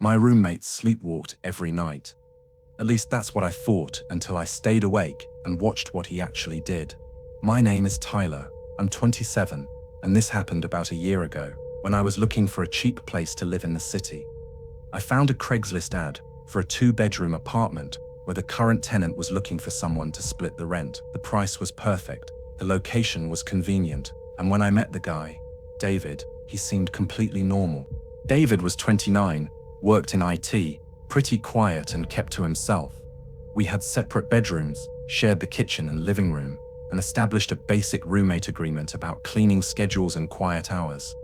My roommate sleepwalked every night. At least that's what I thought until I stayed awake and watched what he actually did. My name is Tyler, I'm 27, and this happened about a year ago when I was looking for a cheap place to live in the city. I found a Craigslist ad for a 2-bedroom apartment where the current tenant was looking for someone to split the rent. The price was perfect, the location was convenient, and when I met the guy, David, he seemed completely normal. David was 29, worked in IT, pretty quiet and kept to himself. We had separate bedrooms, shared the kitchen and living room, and established a basic roommate agreement about cleaning schedules and quiet hours.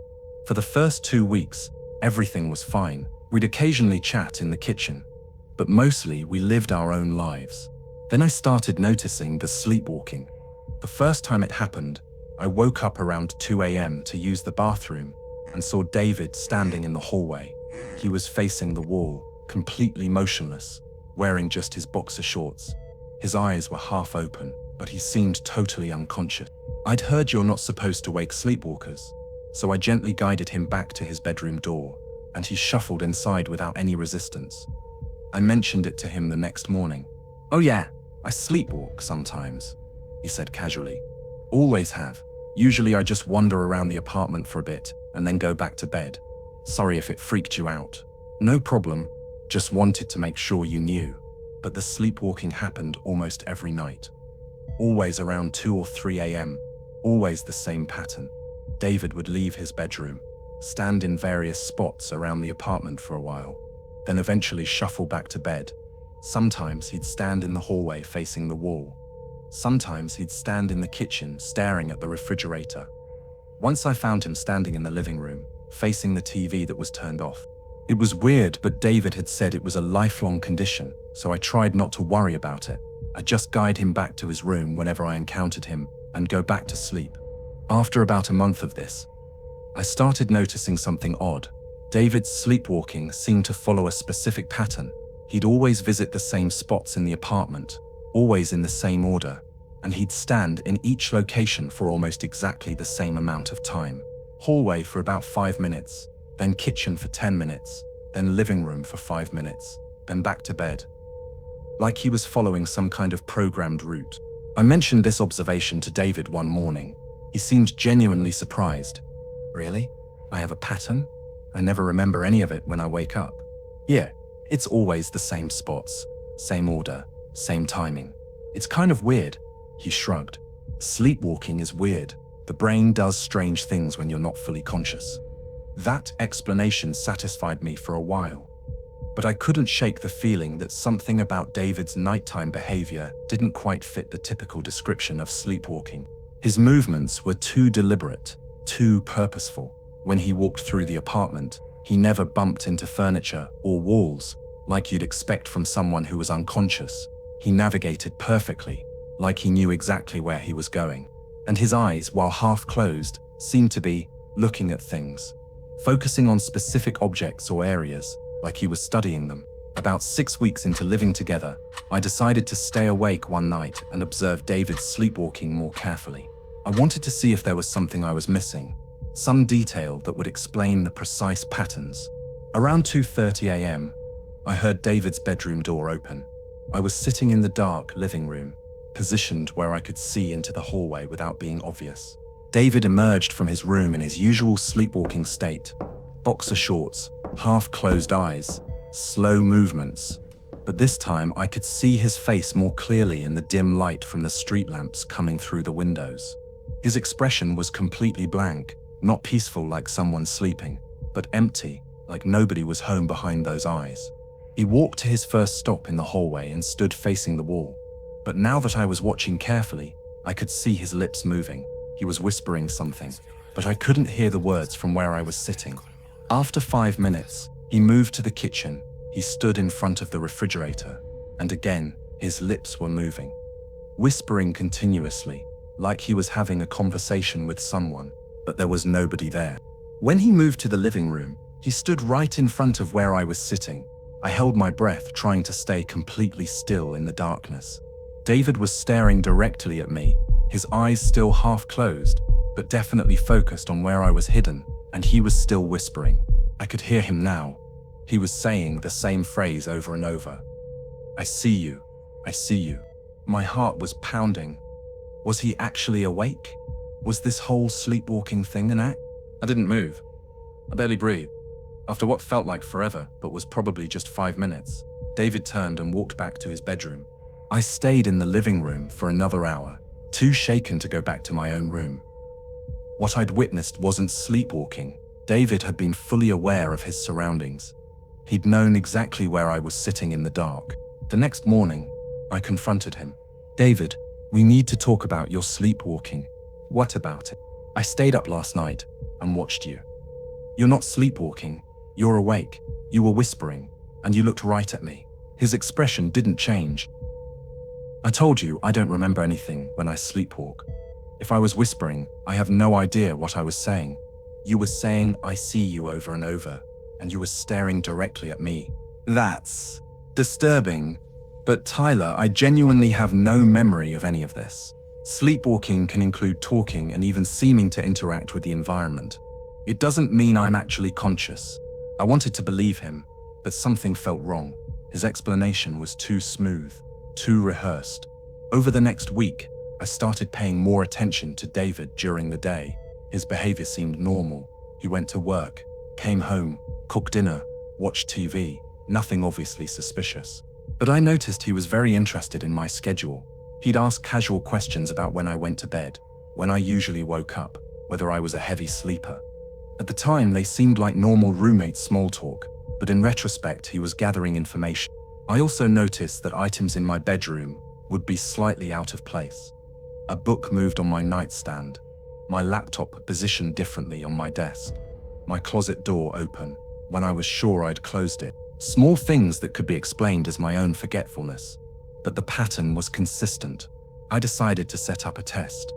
For the first 2 weeks, everything was fine. We'd occasionally chat in the kitchen, but mostly we lived our own lives. Then I started noticing the sleepwalking. The first time it happened, I woke up around 2 a.m. to use the bathroom and saw David standing in the hallway. He was facing the wall, completely motionless, wearing just his boxer shorts. His eyes were half open, but he seemed totally unconscious. I'd heard you're not supposed to wake sleepwalkers, so I gently guided him back to his bedroom door, and he shuffled inside without any resistance. I mentioned it to him the next morning. "Oh yeah, I sleepwalk sometimes," he said casually. "Always have. Usually I just wander around the apartment for a bit and then go back to bed. Sorry if it freaked you out." "No problem, just wanted to make sure you knew." But the sleepwalking happened almost every night. Always around 2 or 3 a.m., always the same pattern. David would leave his bedroom, stand in various spots around the apartment for a while, then eventually shuffle back to bed. Sometimes he'd stand in the hallway facing the wall. Sometimes he'd stand in the kitchen staring at the refrigerator. Once I found him standing in the living room, facing the TV that was turned off. It was weird, but David had said it was a lifelong condition, so I tried not to worry about it. I'd just guide him back to his room whenever I encountered him and go back to sleep. After about a month of this, I started noticing something odd. David's sleepwalking seemed to follow a specific pattern. He'd always visit the same spots in the apartment, always in the same order, and he'd stand in each location for almost exactly the same amount of time. Hallway for about 5 minutes, then kitchen for 10 minutes, then living room for 5 minutes, then back to bed. Like he was following some kind of programmed route. I mentioned this observation to David one morning. He seemed genuinely surprised. "Really? I have a pattern? I never remember any of it when I wake up." "Yeah, it's always the same spots, same order, same timing. It's kind of weird," he shrugged. "Sleepwalking is weird. The brain does strange things when you're not fully conscious." That explanation satisfied me for a while, but I couldn't shake the feeling that something about David's nighttime behavior didn't quite fit the typical description of sleepwalking. His movements were too deliberate, too purposeful. When he walked through the apartment, he never bumped into furniture or walls, like you'd expect from someone who was unconscious. He navigated perfectly, like he knew exactly where he was going. And his eyes, while half closed, seemed to be looking at things, focusing on specific objects or areas, like he was studying them. About 6 weeks into living together, I decided to stay awake one night and observe David's sleepwalking more carefully. I wanted to see if there was something I was missing, some detail that would explain the precise patterns. Around 2:30 a.m., I heard David's bedroom door open. I was sitting in the dark living room, positioned where I could see into the hallway without being obvious. David emerged from his room in his usual sleepwalking state. Boxer shorts, half-closed eyes, slow movements. But this time I could see his face more clearly in the dim light from the street lamps coming through the windows. His expression was completely blank, not peaceful like someone sleeping, but empty, like nobody was home behind those eyes. He walked to his first stop in the hallway and stood facing the wall. But now that I was watching carefully, I could see his lips moving. He was whispering something, but I couldn't hear the words from where I was sitting. After 5 minutes, he moved to the kitchen. He stood in front of the refrigerator, and again, his lips were moving, whispering continuously, like he was having a conversation with someone, but there was nobody there. When he moved to the living room, he stood right in front of where I was sitting. I held my breath, trying to stay completely still in the darkness. David was staring directly at me, his eyes still half closed, but definitely focused on where I was hidden, and he was still whispering. I could hear him now. He was saying the same phrase over and over. I see you. I see you. My heart was pounding. Was he actually awake? Was this whole sleepwalking thing an act? I didn't move. I barely breathed. After what felt like forever, but was probably just 5 minutes, David turned and walked back to his bedroom. I stayed in the living room for another hour, too shaken to go back to my own room. What I'd witnessed wasn't sleepwalking. David had been fully aware of his surroundings. He'd known exactly where I was sitting in the dark. The next morning, I confronted him. David, we need to talk about your sleepwalking. What about it? I stayed up last night and watched you. You're not sleepwalking. You're awake. You were whispering, and you looked right at me. His expression didn't change. I told you I don't remember anything when I sleepwalk. If I was whispering, I have no idea what I was saying. You were saying I see you over and over, and you were staring directly at me. That's disturbing. But Tyler, I genuinely have no memory of any of this. Sleepwalking can include talking and even seeming to interact with the environment. It doesn't mean I'm actually conscious. I wanted to believe him, but something felt wrong. His explanation was too smooth, too rehearsed. Over the next week, I started paying more attention to David during the day. His behavior seemed normal. He went to work, came home, cooked dinner, watched TV, nothing obviously suspicious. But I noticed he was very interested in my schedule. He'd ask casual questions about when I went to bed, when I usually woke up, whether I was a heavy sleeper. At the time, they seemed like normal roommate small talk, but in retrospect, he was gathering information. I also noticed that items in my bedroom would be slightly out of place. A book moved on my nightstand, my laptop positioned differently on my desk, my closet door open when I was sure I'd closed it. Small things that could be explained as my own forgetfulness, but the pattern was consistent. I decided to set up a test.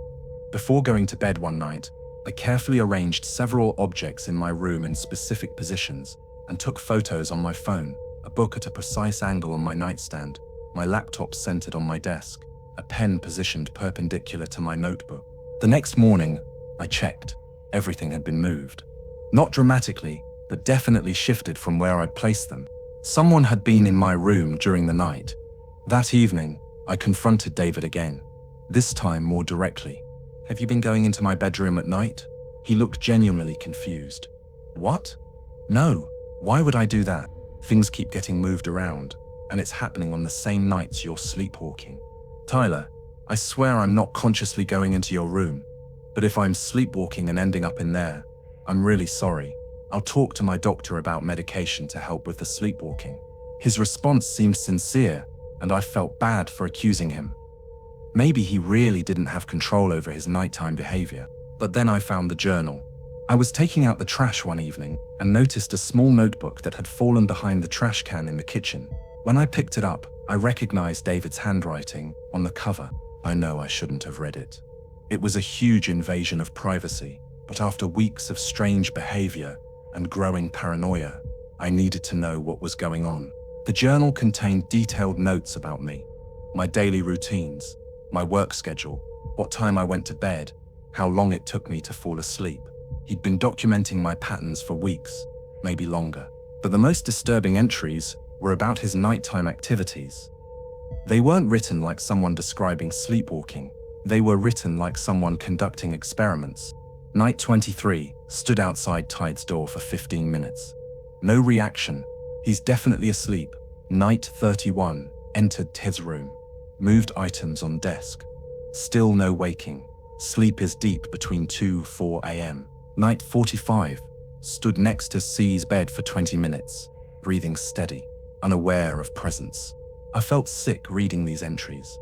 Before going to bed one night, I carefully arranged several objects in my room in specific positions and took photos on my phone, a book at a precise angle on my nightstand, my laptop centered on my desk, a pen positioned perpendicular to my notebook. The next morning, I checked. Everything had been moved. Not dramatically, but definitely shifted from where I'd placed them. Someone had been in my room during the night. That evening, I confronted David again, this time more directly. Have you been going into my bedroom at night? He looked genuinely confused. What? No, why would I do that? Things keep getting moved around, and it's happening on the same nights you're sleepwalking. Tyler, I swear I'm not consciously going into your room, but if I'm sleepwalking and ending up in there, I'm really sorry. I'll talk to my doctor about medication to help with the sleepwalking. His response seemed sincere, and I felt bad for accusing him. Maybe he really didn't have control over his nighttime behavior. But then I found the journal. I was taking out the trash one evening and noticed a small notebook that had fallen behind the trash can in the kitchen. When I picked it up, I recognized David's handwriting on the cover. I know I shouldn't have read it. It was a huge invasion of privacy, but after weeks of strange behavior and growing paranoia, I needed to know what was going on. The journal contained detailed notes about me, my daily routines, my work schedule, what time I went to bed, how long it took me to fall asleep. He'd been documenting my patterns for weeks, maybe longer. But the most disturbing entries were about his nighttime activities. They weren't written like someone describing sleepwalking. They were written like someone conducting experiments. Night 23, stood outside Tide's door for 15 minutes. No reaction. He's definitely asleep. Night 31, entered his room. Moved items on desk. Still no waking. Sleep is deep between 2-4 a.m. Night 45, stood next to C's bed for 20 minutes, breathing steady, unaware of presence. I felt sick reading these entries.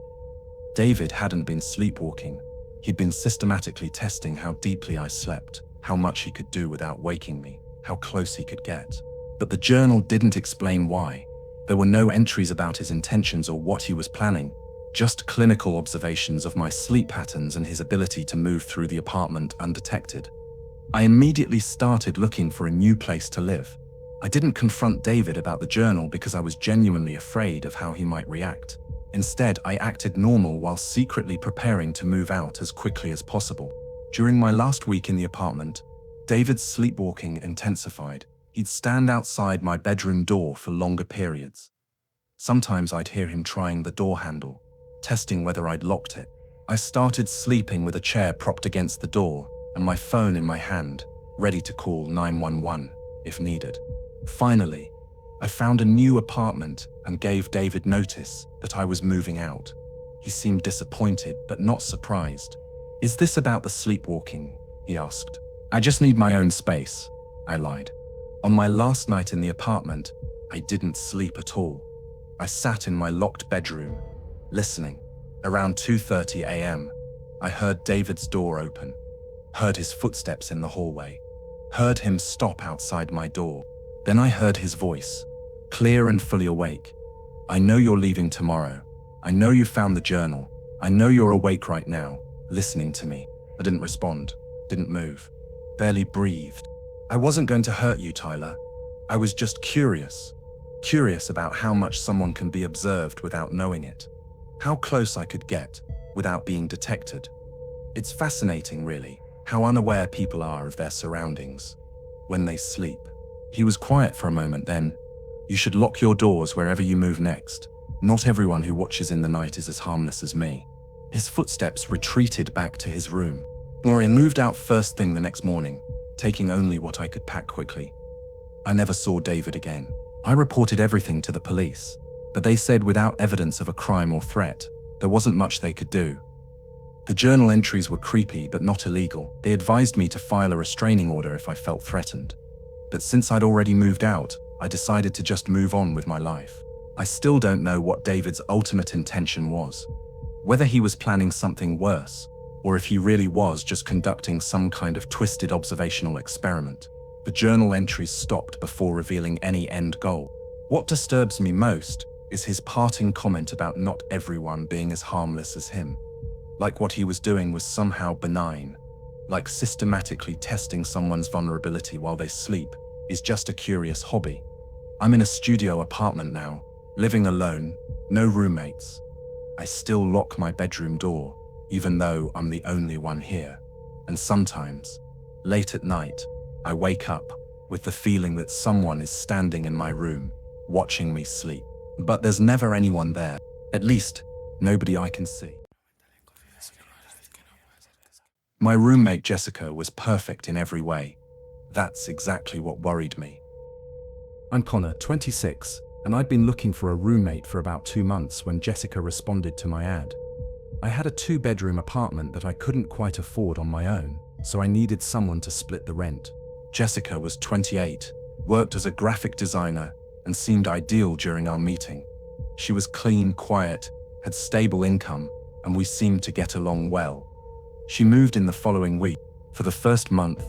David hadn't been sleepwalking. He'd been systematically testing how deeply I slept, how much he could do without waking me, how close he could get. But the journal didn't explain why. There were no entries about his intentions or what he was planning, just clinical observations of my sleep patterns and his ability to move through the apartment undetected. I immediately started looking for a new place to live. I didn't confront David about the journal because I was genuinely afraid of how he might react. Instead, I acted normal while secretly preparing to move out as quickly as possible. During my last week in the apartment, David's sleepwalking intensified. He'd stand outside my bedroom door for longer periods. Sometimes I'd hear him trying the door handle, testing whether I'd locked it. I started sleeping with a chair propped against the door and my phone in my hand, ready to call 911 if needed. Finally, I found a new apartment and gave David notice that I was moving out. He seemed disappointed but not surprised. "Is this about the sleepwalking?" he asked. "I just need my own space," I lied. On my last night in the apartment, I didn't sleep at all. I sat in my locked bedroom, listening. Around 2:30 a.m., I heard David's door open, heard his footsteps in the hallway, heard him stop outside my door. Then I heard his voice, clear and fully awake. "I know you're leaving tomorrow. I know you found the journal. I know you're awake right now, listening to me." I didn't respond, didn't move, barely breathed. "I wasn't going to hurt you, Tyler. I was just curious about how much someone can be observed without knowing it. How close I could get without being detected. It's fascinating, really, how unaware people are of their surroundings when they sleep." He was quiet for a moment, then, "You should lock your doors wherever you move next. Not everyone who watches in the night is as harmless as me." His footsteps retreated back to his room. I moved out first thing the next morning, taking only what I could pack quickly. I never saw David again. I reported everything to the police, but they said without evidence of a crime or threat, there wasn't much they could do. The journal entries were creepy but not illegal. They advised me to file a restraining order if I felt threatened. But since I'd already moved out, I decided to just move on with my life. I still don't know what David's ultimate intention was. Whether he was planning something worse, or if he really was just conducting some kind of twisted observational experiment. The journal entries stopped before revealing any end goal. What disturbs me most is his parting comment about not everyone being as harmless as him. Like what he was doing was somehow benign, like systematically testing someone's vulnerability while they sleep is just a curious hobby. I'm in a studio apartment now, living alone, no roommates. I still lock my bedroom door, even though I'm the only one here. And sometimes, late at night, I wake up with the feeling that someone is standing in my room, watching me sleep. But there's never anyone there, at least nobody I can see. My roommate Jessica was perfect in every way. That's exactly what worried me. I'm Connor, 26, and I'd been looking for a roommate for about 2 months when Jessica responded to my ad. I had a 2-bedroom apartment that I couldn't quite afford on my own, so I needed someone to split the rent. Jessica was 28, worked as a graphic designer, and seemed ideal during our meeting. She was clean, quiet, had stable income, and we seemed to get along well. She moved in the following week. For the first month,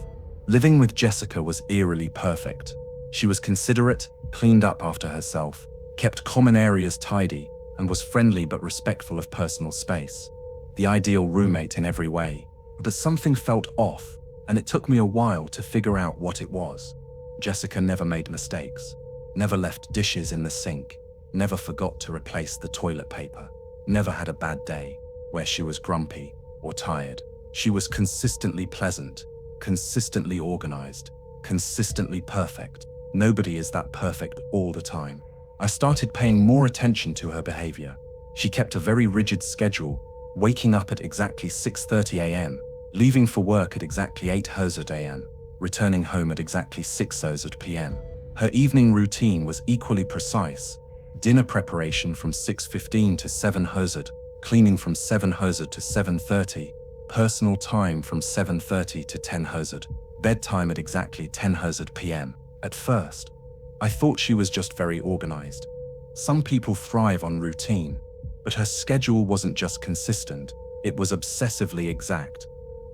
living with Jessica was eerily perfect. She was considerate, cleaned up after herself, kept common areas tidy, and was friendly but respectful of personal space. The ideal roommate in every way. But something felt off, and it took me a while to figure out what it was. Jessica never made mistakes, never left dishes in the sink, never forgot to replace the toilet paper, never had a bad day where she was grumpy or tired. She was consistently pleasant, consistently organized, consistently perfect. Nobody is that perfect all the time. I started paying more attention to her behavior. She kept a very rigid schedule, waking up at exactly 6:30 a.m., leaving for work at exactly 8:00 a.m., returning home at exactly 6:00 p.m. Her evening routine was equally precise. Dinner preparation from 6:15 to 7:00, cleaning from 7:00 to 7:30, personal time from 7:30 to 10:00, bedtime at exactly 10:00 p.m. At first, I thought she was just very organized. Some people thrive on routine, but her schedule wasn't just consistent, it was obsessively exact.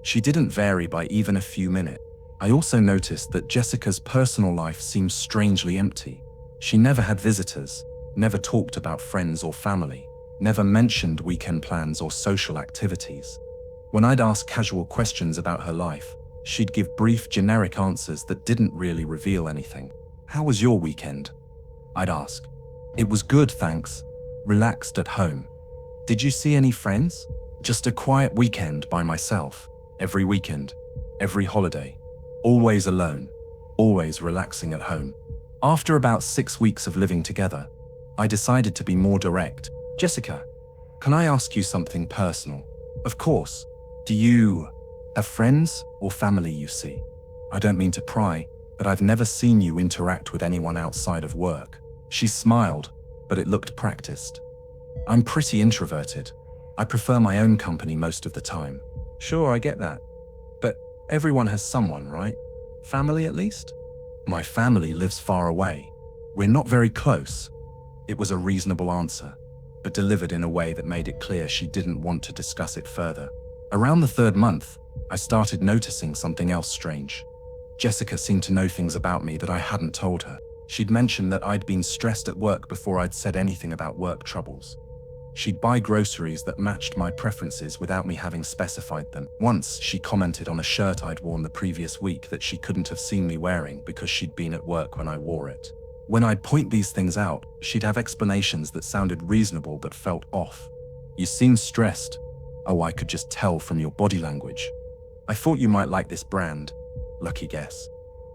She didn't vary by even a few minutes. I also noticed that Jessica's personal life seemed strangely empty. She never had visitors, never talked about friends or family, never mentioned weekend plans or social activities. When I'd ask casual questions about her life, she'd give brief, generic answers that didn't really reveal anything. "How was your weekend?" I'd ask. "It was good, thanks. Relaxed at home." "Did you see any friends?" "Just a quiet weekend by myself. Every weekend, every holiday. Always alone. always relaxing at home. After about 6 weeks of living together, I decided to be more direct. Jessica, can I ask you something personal? Of course. Do you have friends or family you see? I don't mean to pry, but I've never seen you interact with anyone outside of work. She smiled, but it looked practiced. I'm pretty introverted. I prefer my own company most of the time. Sure, I get that. But everyone has someone, right? Family at least? My family lives far away. We're not very close. It was a reasonable answer, but delivered in a way that made it clear she didn't want to discuss it further. Around the 3rd month, I started noticing something else strange. Jessica seemed to know things about me that I hadn't told her. She'd mentioned that I'd been stressed at work before I'd said anything about work troubles. She'd buy groceries that matched my preferences without me having specified them. Once, she commented on a shirt I'd worn the previous week that she couldn't have seen me wearing because she'd been at work when I wore it. When I'd point these things out, she'd have explanations that sounded reasonable but felt off. You seem stressed. Oh, I could just tell from your body language. I thought you might like this brand. Lucky guess.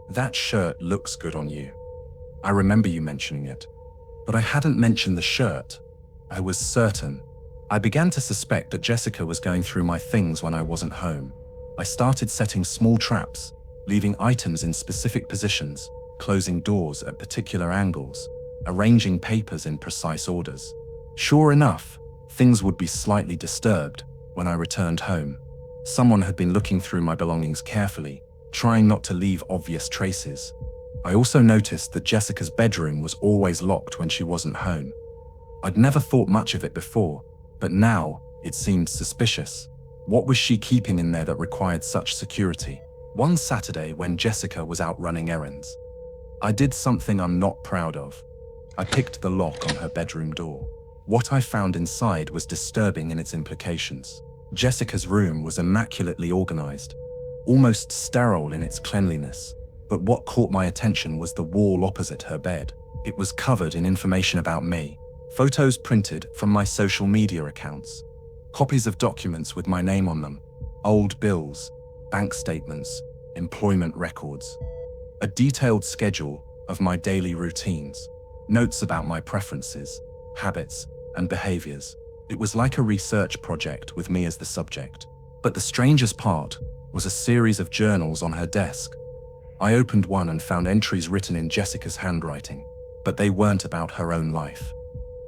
That shirt looks good on you. I remember you mentioning it. But I hadn't mentioned the shirt. I was certain. I began to suspect that Jessica was going through my things when I wasn't home. I started setting small traps, leaving items in specific positions, closing doors at particular angles, arranging papers in precise orders. Sure enough, things would be slightly disturbed when I returned home. Someone had been looking through my belongings carefully, trying not to leave obvious traces. I also noticed that Jessica's bedroom was always locked when she wasn't home. I'd never thought much of it before, but now it seemed suspicious. What was she keeping in there that required such security? One Saturday, when Jessica was out running errands, I did something I'm not proud of. I picked the lock on her bedroom door. What I found inside was disturbing in its implications. Jessica's room was immaculately organized, almost sterile in its cleanliness. But what caught my attention was the wall opposite her bed. It was covered in information about me. Photos printed from my social media accounts, copies of documents with my name on them, old bills, bank statements, employment records, a detailed schedule of my daily routines, notes about my preferences, habits, and behaviors. It was like a research project with me as the subject. But the strangest part was a series of journals on her desk. I opened one and found entries written in Jessica's handwriting, but they weren't about her own life.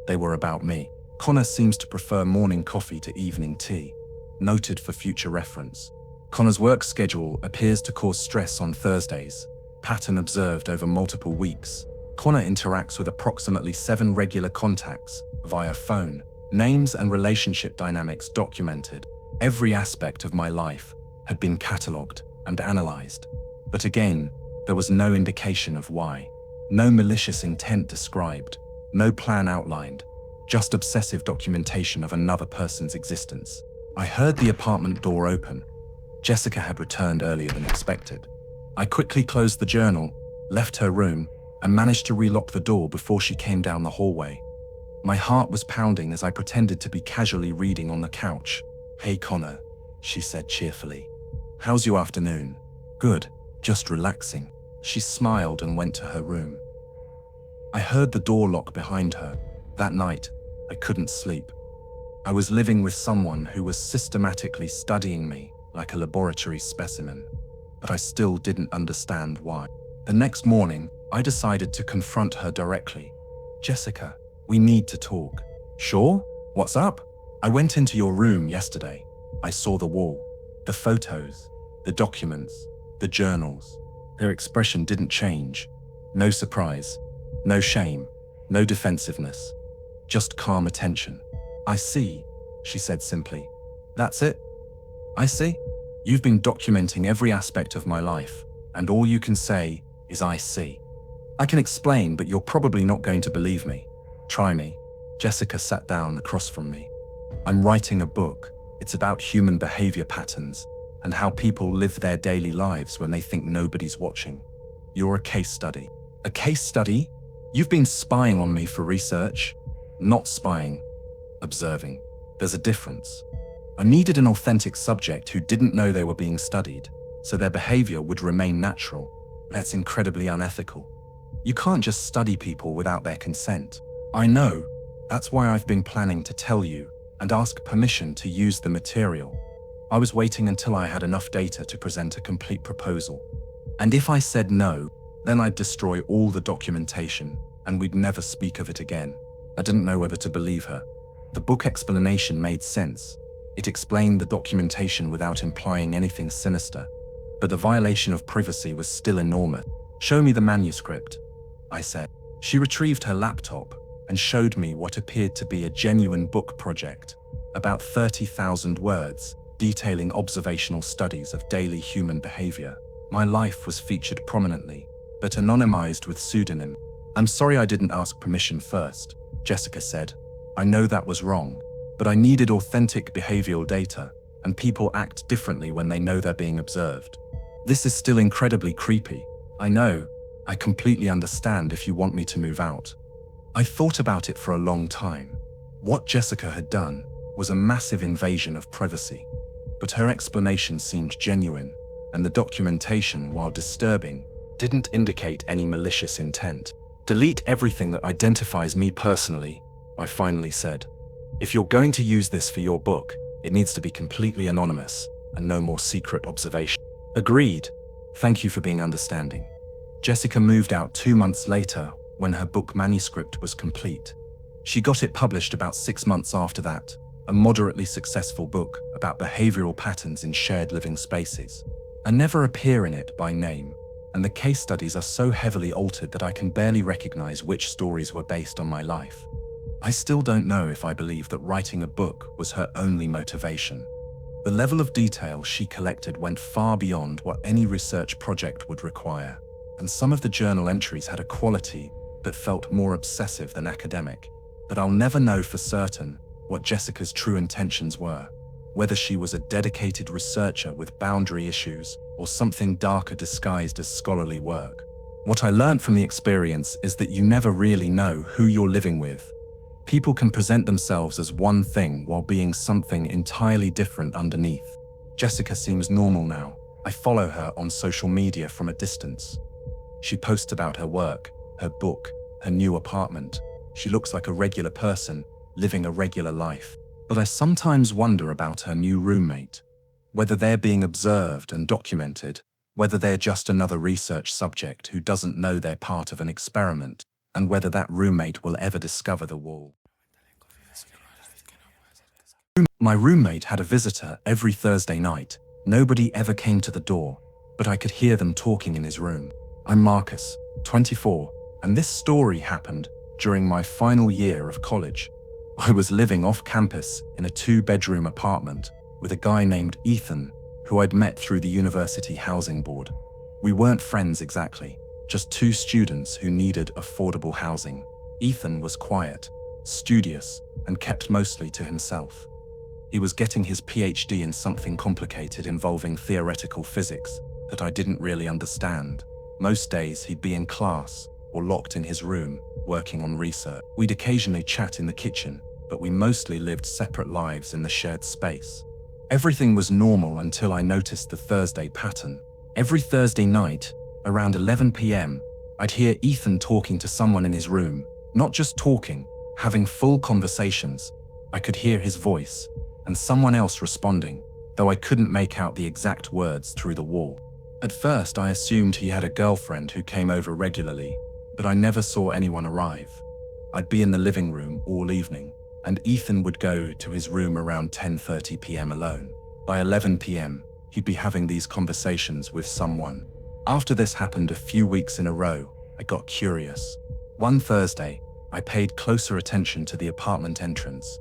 They were about me. Connor seems to prefer morning coffee to evening tea. Noted for future reference. Connor's work schedule appears to cause stress on Thursdays. Pattern observed over multiple weeks. Connor interacts with approximately 7 regular contacts via phone. Names and relationship dynamics documented. Every aspect of my life had been catalogued and analyzed. But again, there was no indication of why. No malicious intent described. No plan outlined, just obsessive documentation of another person's existence. I heard the apartment door open. Jessica had returned earlier than expected. I quickly closed the journal, left her room, and managed to relock the door before she came down the hallway. My heart was pounding as I pretended to be casually reading on the couch. "Hey Connor," she said cheerfully. "How's your afternoon?" "Good, just relaxing." She smiled and went to her room. I heard the door lock behind her. That night, I couldn't sleep. I was living with someone who was systematically studying me like a laboratory specimen, but I still didn't understand why. The next morning, I decided to confront her directly. "Jessica, we need to talk." "Sure? What's up?" "I went into your room yesterday. I saw the wall, the photos, the documents, the journals." Her expression didn't change. No surprise. No shame, no defensiveness, just calm attention. "I see," she said simply. "That's it? I see? You've been documenting every aspect of my life, and all you can say is 'I see.' I can explain, but you're probably not going to believe me. Try me." Jessica sat down across from me. "I'm writing a book. It's about human behavior patterns and how people live their daily lives when they think nobody's watching. You're a case study." "A case study? You've been spying on me for research?" "Not spying, observing. There's a difference. I needed an authentic subject who didn't know they were being studied, so their behavior would remain natural. That's incredibly unethical. You can't just study people without their consent. I know. That's why I've been planning to tell you and ask permission to use the material. I was waiting until I had enough data to present a complete proposal. And if I said no, then I'd destroy all the documentation and we'd never speak of it again. I didn't know whether to believe her. The book explanation made sense. It explained the documentation without implying anything sinister. But the violation of privacy was still enormous. "Show me the manuscript," I said. She retrieved her laptop and showed me what appeared to be a genuine book project, about 30,000 words, detailing observational studies of daily human behavior. My life was featured prominently, but anonymized with pseudonym. "I'm sorry I didn't ask permission first," Jessica said. "I know that was wrong, but I needed authentic behavioral data, and people act differently when they know they're being observed. This is still incredibly creepy. I know. I completely understand if you want me to move out." I thought about it for a long time. What Jessica had done was a massive invasion of privacy, but her explanation seemed genuine, and the documentation, while disturbing, didn't indicate any malicious intent. "Delete everything that identifies me personally," I finally said. "If you're going to use this for your book, it needs to be completely anonymous and no more secret observation." "Agreed. Thank you for being understanding." Jessica moved out 2 months later when her book manuscript was complete. She got it published about 6 months after that, a moderately successful book about behavioral patterns in shared living spaces. I never appear in it by name, and the case studies are so heavily altered that I can barely recognize which stories were based on my life. I still don't know if I believe that writing a book was her only motivation. The level of detail she collected went far beyond what any research project would require, and some of the journal entries had a quality that felt more obsessive than academic. But I'll never know for certain what Jessica's true intentions were, whether she was a dedicated researcher with boundary issues or something darker disguised as scholarly work. What I learned from the experience is that you never really know who you're living with. People can present themselves as one thing while being something entirely different underneath. Jessica seems normal now. I follow her on social media from a distance. She posts about her work, her book, her new apartment. She looks like a regular person, living a regular life. But I sometimes wonder about her new roommate, whether they're being observed and documented, whether they're just another research subject who doesn't know they're part of an experiment, and whether that roommate will ever discover the wall. My roommate had a visitor every Thursday night. Nobody ever came to the door, but I could hear them talking in his room. I'm Marcus, 24, and this story happened during my final year of college. I was living off campus in a 2-bedroom apartment with a guy named Ethan, who I'd met through the university housing board. We weren't friends exactly, just 2 students who needed affordable housing. Ethan was quiet, studious, and kept mostly to himself. He was getting his PhD in something complicated involving theoretical physics that I didn't really understand. Most days he'd be in class or locked in his room, working on research. We'd occasionally chat in the kitchen, but we mostly lived separate lives in the shared space. Everything was normal until I noticed the Thursday pattern. Every Thursday night, around 11 p.m., I'd hear Ethan talking to someone in his room, not just talking, having full conversations. I could hear his voice, and someone else responding, though I couldn't make out the exact words through the wall. At first, I assumed he had a girlfriend who came over regularly, but I never saw anyone arrive. I'd be in the living room all evening, and Ethan would go to his room around 10:30 p.m. alone. By 11 p.m., he'd be having these conversations with someone. After this happened a few weeks in a row, I got curious. One Thursday, I paid closer attention to the apartment entrance.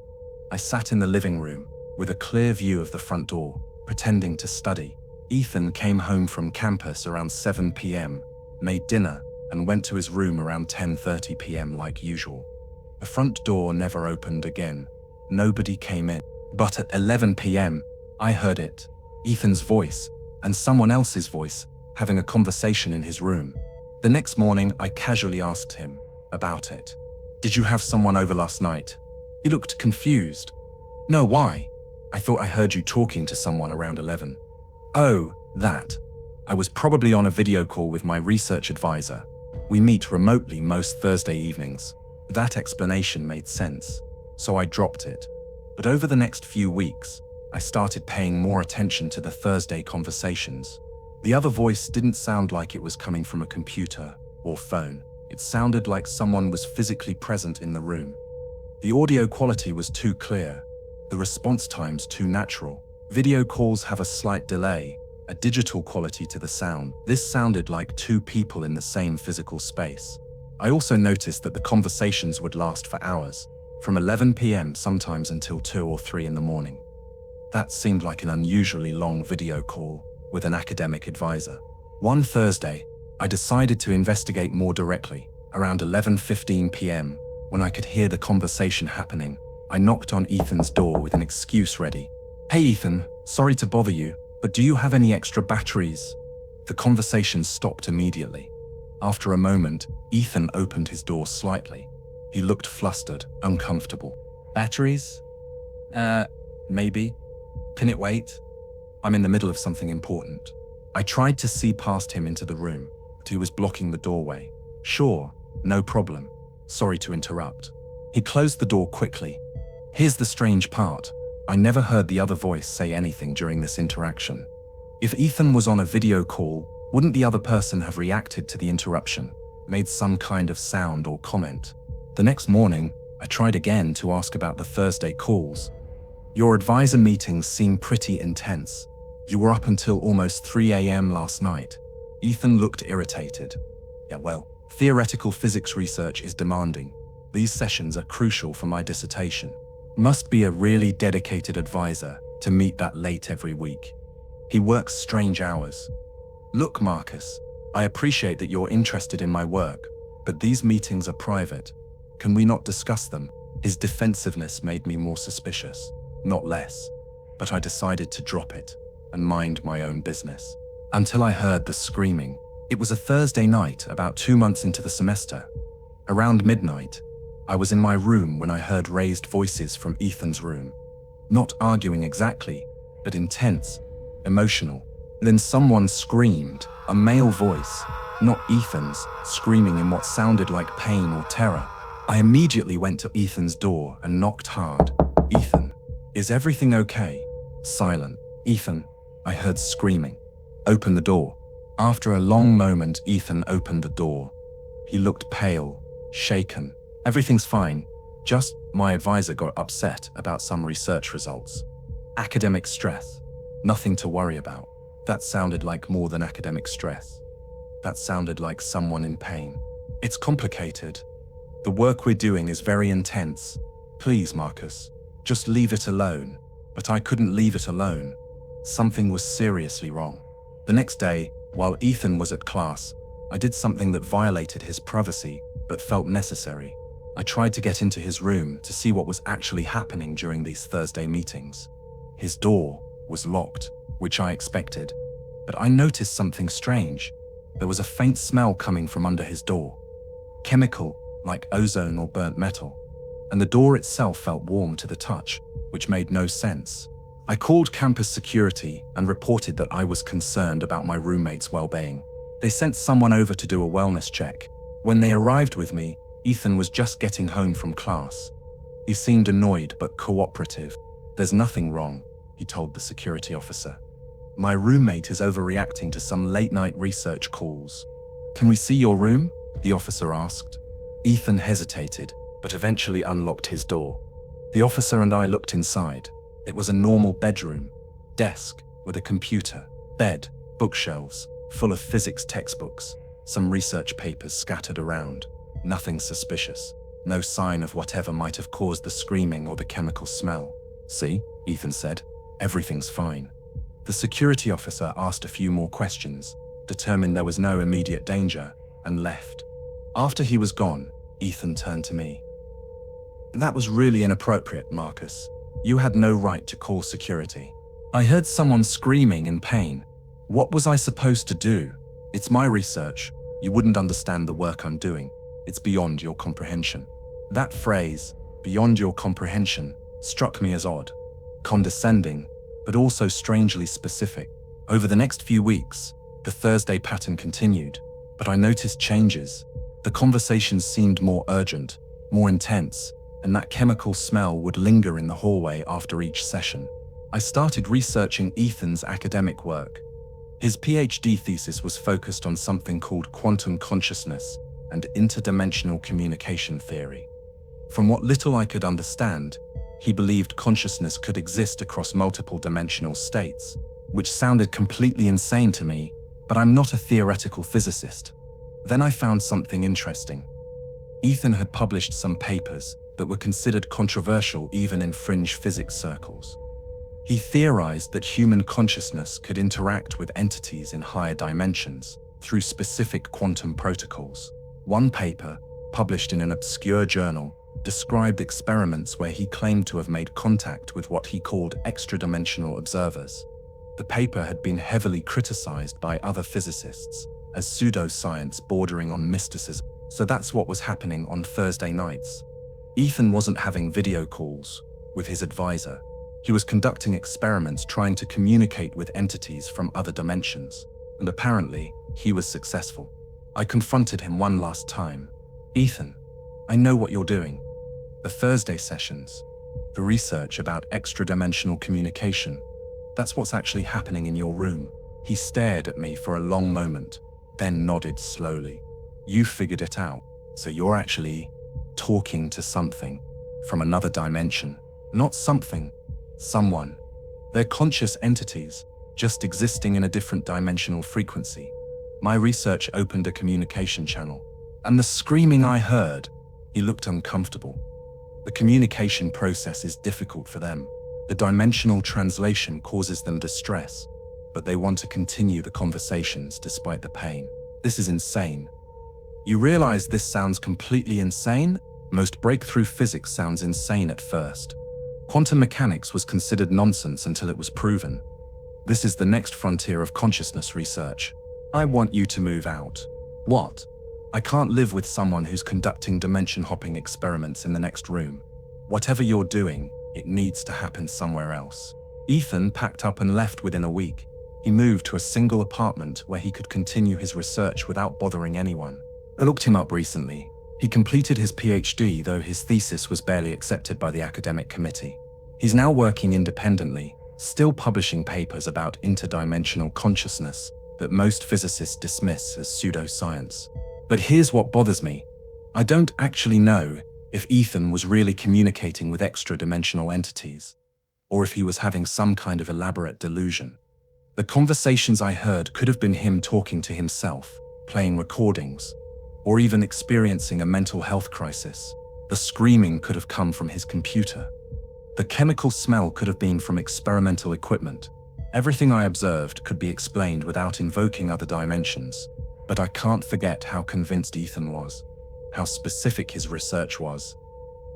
I sat in the living room, with a clear view of the front door, pretending to study. Ethan came home from campus around 7 p.m., made dinner, and went to his room around 10:30 p.m. like usual. The front door never opened again. Nobody came in. But at 11 p.m., I heard it. Ethan's voice, and someone else's voice, having a conversation in his room. The next morning, I casually asked him about it. "Did you have someone over last night?" He looked confused. "No, why? I thought I heard you talking to someone around 11. "Oh, that. I was probably on a video call with my research advisor. We meet remotely most Thursday evenings. That explanation made sense, so I dropped it. But over the next few weeks, I started paying more attention to the Thursday conversations. The other voice didn't sound like it was coming from a computer or phone. It sounded like someone was physically present in the room. The audio quality was too clear, the response times too natural. Video calls have a slight delay, a digital quality to the sound. This sounded like two people in the same physical space. I also noticed that the conversations would last for hours, from 11 p.m. sometimes until 2 or 3 in the morning. That seemed like an unusually long video call with an academic advisor. One Thursday, I decided to investigate more directly. Around 11:15 p.m., when I could hear the conversation happening, I knocked on Ethan's door with an excuse ready. "Hey Ethan, sorry to bother you, but do you have any extra batteries?" The conversation stopped immediately. After a moment, Ethan opened his door slightly. He looked flustered, uncomfortable. "Batteries? Maybe. Can it wait? I'm in the middle of something important." I tried to see past him into the room, but he was blocking the doorway. "Sure, no problem. Sorry to interrupt." He closed the door quickly. Here's the strange part. I never heard the other voice say anything during this interaction. If Ethan was on a video call, wouldn't the other person have reacted to the interruption, made some kind of sound or comment? The next morning, I tried again to ask about the Thursday calls. "Your advisor meetings seem pretty intense. You were up until almost 3 a.m. last night." Ethan looked irritated. "Yeah, well, theoretical physics research is demanding. These sessions are crucial for my dissertation. Must be a really dedicated advisor to meet that late every week. He works strange hours. Look, Marcus, I appreciate that you're interested in my work, but these meetings are private. Can we not discuss them?" His defensiveness made me more suspicious, not less. But I decided to drop it and mind my own business. Until I heard the screaming. It was a Thursday night, about 2 months into the semester. Around midnight, I was in my room when I heard raised voices from Ethan's room. Not arguing exactly, but intense, emotional. Then someone screamed, a male voice, not Ethan's, screaming in what sounded like pain or terror. I immediately went to Ethan's door and knocked hard. "Ethan, is everything okay?" Silent. "Ethan," I heard screaming. "Open the door." After a long moment, Ethan opened the door. He looked pale, shaken. "Everything's fine. Just my advisor got upset about some research results. Academic stress. Nothing to worry about." That sounded like more than academic stress. That sounded like someone in pain. "It's complicated. The work we're doing is very intense. Please, Marcus, just leave it alone." But I couldn't leave it alone. Something was seriously wrong. The next day, while Ethan was at class, I did something that violated his privacy, but felt necessary. I tried to get into his room to see what was actually happening during these Thursday meetings. His door was locked, which I expected, but I noticed something strange. There was a faint smell coming from under his door. Chemical, like ozone or burnt metal. And the door itself felt warm to the touch, which made no sense. I called campus security and reported that I was concerned about my roommate's well-being. They sent someone over to do a wellness check. When they arrived with me, Ethan was just getting home from class. He seemed annoyed but cooperative. "There's nothing wrong," he told the security officer. "My roommate is overreacting to some late-night research calls." "Can we see your room?" the officer asked. Ethan hesitated, but eventually unlocked his door. The officer and I looked inside. It was a normal bedroom. Desk with a computer, bed, bookshelves, full of physics textbooks, some research papers scattered around. Nothing suspicious. No sign of whatever might have caused the screaming or the chemical smell. "See," Ethan said, "everything's fine." The security officer asked a few more questions, determined there was no immediate danger, and left. After he was gone, Ethan turned to me. "That was really inappropriate, Marcus. You had no right to call security. I heard someone screaming in pain. What was I supposed to do? It's my research. You wouldn't understand the work I'm doing. It's beyond your comprehension." That phrase, "beyond your comprehension," struck me as odd, condescending, but also strangely specific. Over the next few weeks, The Thursday pattern continued, but I noticed changes. The conversations seemed more urgent, more intense, and that chemical smell would linger in the hallway after each session. I started researching Ethan's academic work. His PhD thesis was focused on something called quantum consciousness and interdimensional communication theory. From what little I could understand, he believed consciousness could exist across multiple dimensional states, which sounded completely insane to me, but I'm not a theoretical physicist. Then I found something interesting. Ethan had published some papers that were considered controversial even in fringe physics circles. He theorized that human consciousness could interact with entities in higher dimensions through specific quantum protocols. One paper, published in an obscure journal, described experiments where he claimed to have made contact with what he called extra-dimensional observers. The paper had been heavily criticized by other physicists as pseudoscience bordering on mysticism. So that's what was happening on Thursday nights. Ethan wasn't having video calls with his advisor. He was conducting experiments trying to communicate with entities from other dimensions, and apparently, he was successful. I confronted him one last time. Ethan, I know what you're doing. The Thursday sessions, the research about extra-dimensional communication, that's what's actually happening in your room. He stared at me for a long moment, then nodded slowly. You figured it out, so you're actually talking to something from another dimension. Not something, someone. They're conscious entities, just existing in a different dimensional frequency. My research opened a communication channel, and the screaming I heard, he looked uncomfortable. The communication process is difficult for them. The dimensional translation causes them distress, but they want to continue the conversations despite the pain. This is insane. You realize this sounds completely insane? Most breakthrough physics sounds insane at first. Quantum mechanics was considered nonsense until it was proven. This is the next frontier of consciousness research. I want you to move out. What? I can't live with someone who's conducting dimension-hopping experiments in the next room. Whatever you're doing, it needs to happen somewhere else. Ethan packed up and left within a week. He moved to a single apartment where he could continue his research without bothering anyone. I looked him up recently. He completed his PhD, though his thesis was barely accepted by the academic committee. He's now working independently, still publishing papers about interdimensional consciousness that most physicists dismiss as pseudoscience. But here's what bothers me. I don't actually know if Ethan was really communicating with extra-dimensional entities, or if he was having some kind of elaborate delusion. The conversations I heard could have been him talking to himself, playing recordings, or even experiencing a mental health crisis. The screaming could have come from his computer. The chemical smell could have been from experimental equipment. Everything I observed could be explained without invoking other dimensions, but I can't forget how convinced Ethan was, how specific his research was,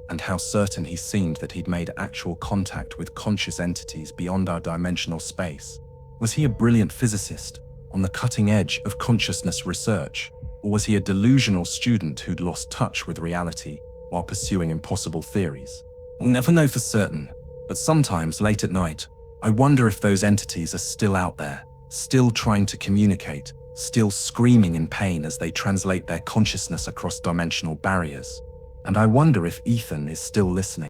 and how certain he seemed that he'd made actual contact with conscious entities beyond our dimensional space. Was he a brilliant physicist, on the cutting edge of consciousness research, or was he a delusional student who'd lost touch with reality while pursuing impossible theories? We'll never know for certain, but sometimes late at night, I wonder if those entities are still out there, still trying to communicate, still screaming in pain as they translate their consciousness across dimensional barriers. And I wonder if Ethan is still listening.